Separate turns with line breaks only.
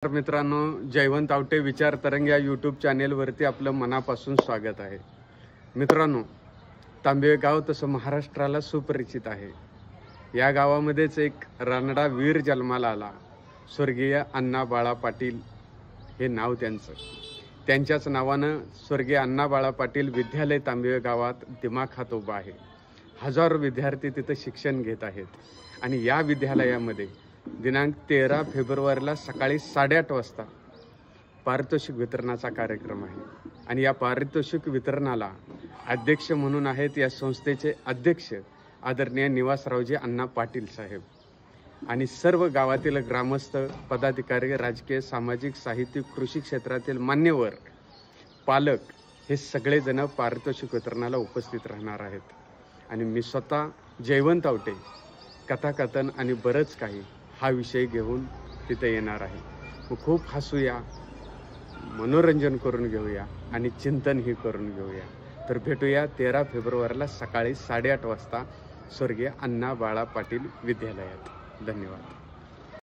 मित्रांनो, जयवंत आवटे विचार तरंग या यूट्यूब चॅनेलवरती आपलं मनापासून स्वागत आहे। मित्रांनो, तांबे गाव तसं महाराष्ट्राला सुपरिचित आहे। या गावामध्येच एक रानडा वीर जन्माला आला। स्वर्गीय अण्णा बाळा पाटील हे नाव त्यांचं। त्यांच्याच नावानं स्वर्गीय अण्णा बाळा पाटील विद्यालय तांबे गावात दिमाखात उभा आहे। हजारो विद्यार्थी तिथे शिक्षण घेत आहेत आणि या विद्यालयामध्ये दिनांक 13 फेब्रुवारीला सकाळी 8:30 वाजता पारितोषिक वितरणाचा कार्यक्रम आहे। आणि या पारितोषिक वितरणाला अध्यक्ष म्हणून आहेत या संस्थेचे अध्यक्ष आदरणीय निवासरावजी अण्णा पाटील साहेब आणि सर्व गावातील ग्रामस्थ, पदाधिकारी, राजकीय, सामाजिक, साहित्यिक, कृषी क्षेत्रातील मान्यवर, पालक हे सगळे जण पारितोषिक वितरणाला उपस्थित राहणार आहेत। आणि मी स्वतः जयवंत आवटे कथाकथन आणि बरंच काही हा विषय घेऊन तिथे येणार आहे। खूप हसूया, मनोरंजन करून घेऊया आणि चिंतनही करून घेऊया। तर भेटूया 13 फेब्रुवारीला सकाळी 8:30 वाजता स्वर्गीय अण्णा बाळा पाटील विद्यालयात। धन्यवाद।